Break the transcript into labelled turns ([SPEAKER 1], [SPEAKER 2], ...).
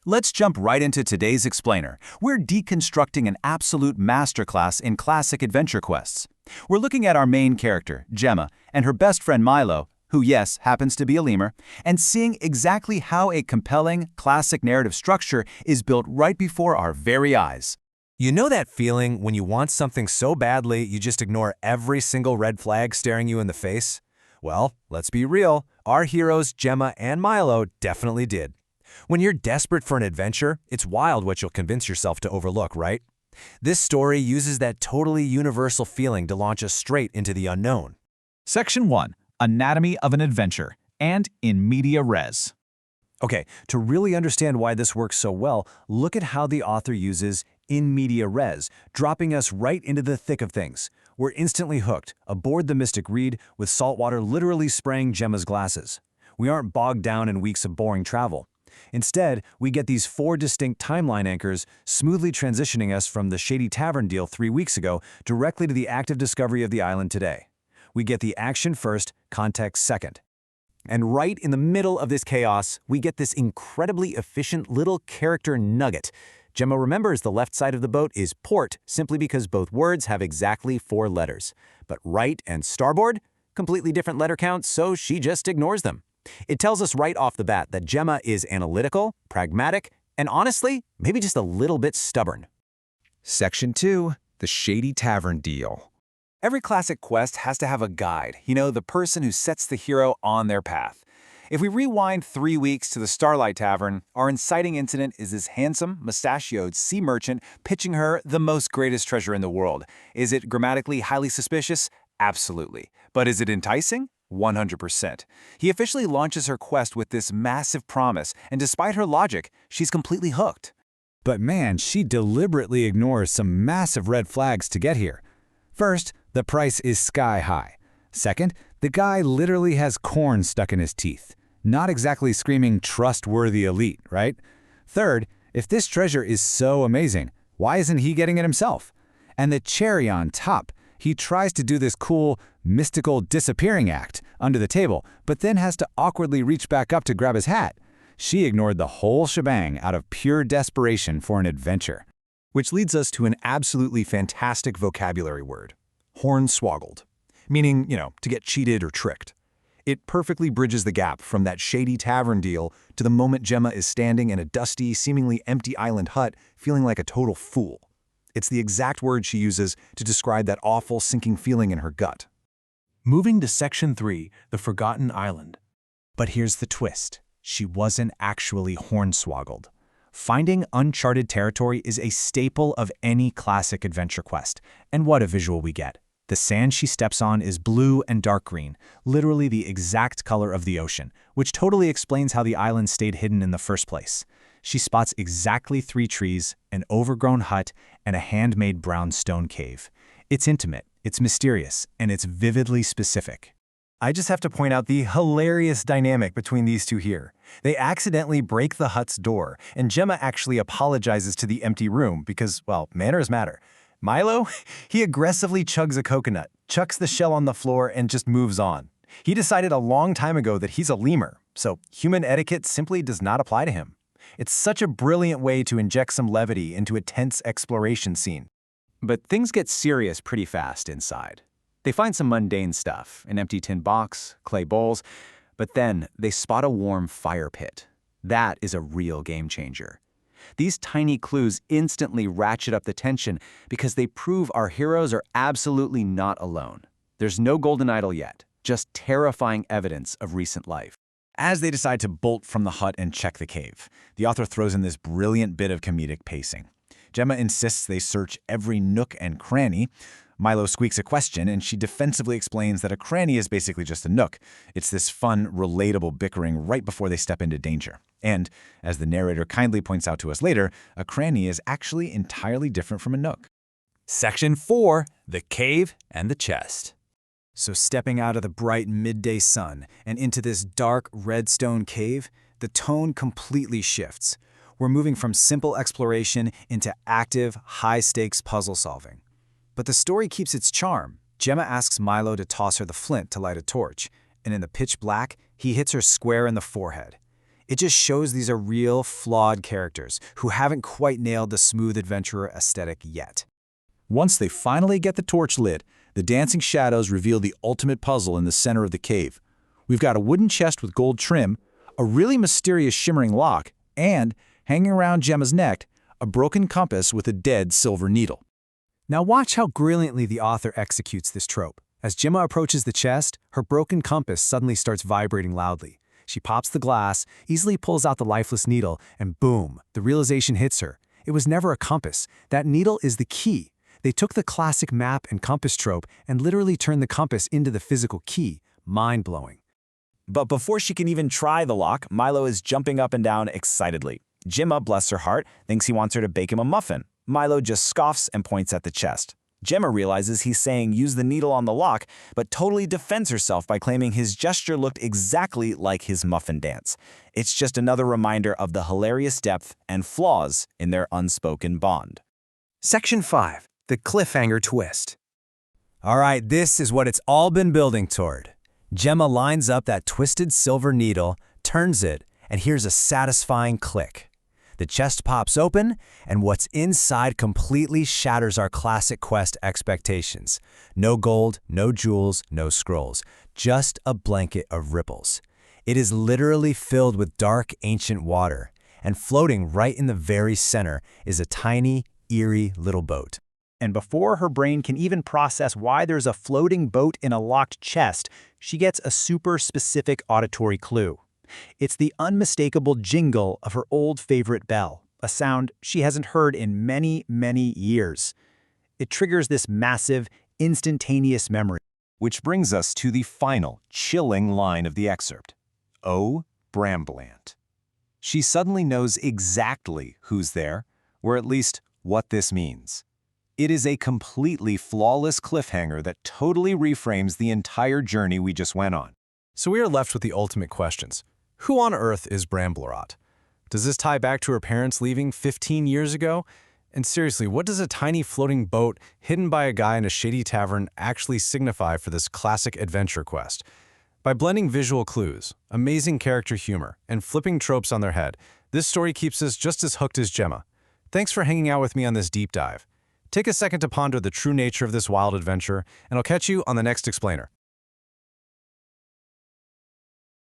[SPEAKER 1] Let's jump right into today's explainer. We're deconstructing an absolute masterclass in classic adventure quests. We're looking at our main character, Gemma, and her best friend Milo, who, yes, happens to be a lemur, and seeing exactly how a compelling, classic narrative structure is built right before our very eyes.
[SPEAKER 2] You know that feeling when you want something so badly you just ignore every single red flag staring you in the face? Well, let's be real, our heroes Gemma and Milo definitely did. When you're desperate for an adventure, it's wild what you'll convince yourself to overlook, right? This story uses that totally universal feeling to launch us straight into the unknown.
[SPEAKER 1] Section 1. Anatomy of an Adventure, and in media res.
[SPEAKER 2] Okay, to really understand why this works so well, look at how the author uses in media res, dropping us right into the thick of things. We're instantly hooked, aboard the Mystic Reed, with saltwater literally spraying Gemma's glasses. We aren't bogged down in weeks of boring travel. Instead, we get these 4 distinct timeline anchors smoothly transitioning us from the shady tavern deal 3 weeks ago directly to the active discovery of the island today. We get the action first, context second. And right in the middle of this chaos, we get this incredibly efficient little character nugget. Gemma remembers the left side of the boat is port simply because both words have exactly 4 letters. But right and starboard? Completely different letter counts, so she just ignores them. It tells us right off the bat that Gemma is analytical, pragmatic, and honestly, maybe just a little bit stubborn.
[SPEAKER 3] Section 2. The Shady Tavern Deal.
[SPEAKER 1] Every classic quest has to have a guide, the person who sets the hero on their path. If we rewind 3 weeks to the Starlight Tavern, our inciting incident is this handsome, mustachioed sea merchant pitching her the most greatest treasure in the world. Is it grammatically highly suspicious? Absolutely. But is it enticing? 100%. He officially launches her quest with this massive promise, and despite her logic, she's completely hooked.
[SPEAKER 2] But man, she deliberately ignores some massive red flags to get here. First, the price is sky high. Second, the guy literally has corn stuck in his teeth. Not exactly screaming trustworthy elite, right? Third, if this treasure is so amazing, why isn't he getting it himself? And the cherry on top, he tries to do this cool, mystical disappearing act under the table, but then has to awkwardly reach back up to grab his hat. She ignored the whole shebang out of pure desperation for an adventure.
[SPEAKER 3] Which leads us to an absolutely fantastic vocabulary word. Hornswoggled. Meaning, to get cheated or tricked. It perfectly bridges the gap from that shady tavern deal to the moment Gemma is standing in a dusty, seemingly empty island hut feeling like a total fool. It's the exact word she uses to describe that awful sinking feeling in her gut.
[SPEAKER 4] Moving to Section 3, the Forgotten Island.
[SPEAKER 2] But here's the twist. She wasn't actually hornswoggled. Finding uncharted territory is a staple of any classic adventure quest. And what a visual we get. The sand she steps on is blue and dark green, literally the exact color of the ocean, which totally explains how the island stayed hidden in the first place. She spots exactly 3 trees, an overgrown hut, and a handmade brown stone cave. It's intimate, it's mysterious, and it's vividly specific.
[SPEAKER 3] I just have to point out the hilarious dynamic between these two here. They accidentally break the hut's door, and Gemma actually apologizes to the empty room because, well, manners matter. Milo, he aggressively chugs a coconut, chucks the shell on the floor, and just moves on. He decided a long time ago that he's a lemur, so human etiquette simply does not apply to him. It's such a brilliant way to inject some levity into a tense exploration scene.
[SPEAKER 1] But things get serious pretty fast inside. They find some mundane stuff, an empty tin box, clay bowls, but then they spot a warm fire pit. That is a real game changer. These tiny clues instantly ratchet up the tension because they prove our heroes are absolutely not alone. There's no golden idol yet, just terrifying evidence of recent life.
[SPEAKER 2] As they decide to bolt from the hut and check the cave, the author throws in this brilliant bit of comedic pacing. Gemma insists they search every nook and cranny. Milo squeaks a question, and she defensively explains that a cranny is basically just a nook. It's this fun, relatable bickering right before they step into danger. And, as the narrator kindly points out to us later, a cranny is actually entirely different from a nook.
[SPEAKER 4] Section 4, the Cave and the Chest.
[SPEAKER 2] So stepping out of the bright midday sun and into this dark red stone cave, the tone completely shifts. We're moving from simple exploration into active, high-stakes puzzle solving. But the story keeps its charm. Gemma asks Milo to toss her the flint to light a torch, and in the pitch black, he hits her square in the forehead. It just shows these are real, flawed characters who haven't quite nailed the smooth adventurer aesthetic yet.
[SPEAKER 4] Once they finally get the torch lit, the dancing shadows reveal the ultimate puzzle in the center of the cave. We've got a wooden chest with gold trim, a really mysterious shimmering lock, and, hanging around Gemma's neck, a broken compass with a dead silver needle.
[SPEAKER 2] Now watch how brilliantly the author executes this trope. As Gemma approaches the chest, her broken compass suddenly starts vibrating loudly. She pops the glass, easily pulls out the lifeless needle, and boom, the realization hits her. It was never a compass. That needle is the key. They took the classic map and compass trope and literally turned the compass into the physical key. Mind-blowing.
[SPEAKER 1] But before she can even try the lock, Milo is jumping up and down excitedly. Gemma, bless her heart, thinks he wants her to bake him a muffin. Milo just scoffs and points at the chest. Gemma realizes he's saying use the needle on the lock, but totally defends herself by claiming his gesture looked exactly like his muffin dance. It's just another reminder of the hilarious depth and flaws in their unspoken bond.
[SPEAKER 2] Section 5. The cliffhanger twist. All right, this is what it's all been building toward. Gemma lines up that twisted silver needle, turns it, and hears a satisfying click. The chest pops open, and what's inside completely shatters our classic quest expectations. No gold, no jewels, no scrolls, just a blanket of ripples. It is literally filled with dark, ancient water, and floating right in the very center is a tiny, eerie little boat.
[SPEAKER 5] And before her brain can even process why there's a floating boat in a locked chest, she gets a super specific auditory clue. It's the unmistakable jingle of her old favorite bell, a sound she hasn't heard in many, many years. It triggers this massive, instantaneous memory.
[SPEAKER 1] Which brings us to the final, chilling line of the excerpt. Oh, Bramblant. She suddenly knows exactly who's there, or at least what this means. It is a completely flawless cliffhanger that totally reframes the entire journey we just went on.
[SPEAKER 3] So we are left with the ultimate questions. Who on earth is Bramblerot? Does this tie back to her parents leaving 15 years ago? And seriously, what does a tiny floating boat hidden by a guy in a shady tavern actually signify for this classic adventure quest? By blending visual clues, amazing character humor, and flipping tropes on their head, this story keeps us just as hooked as Gemma. Thanks for hanging out with me on this deep dive. Take a second to ponder the true nature of this wild adventure, and I'll catch you on the next explainer.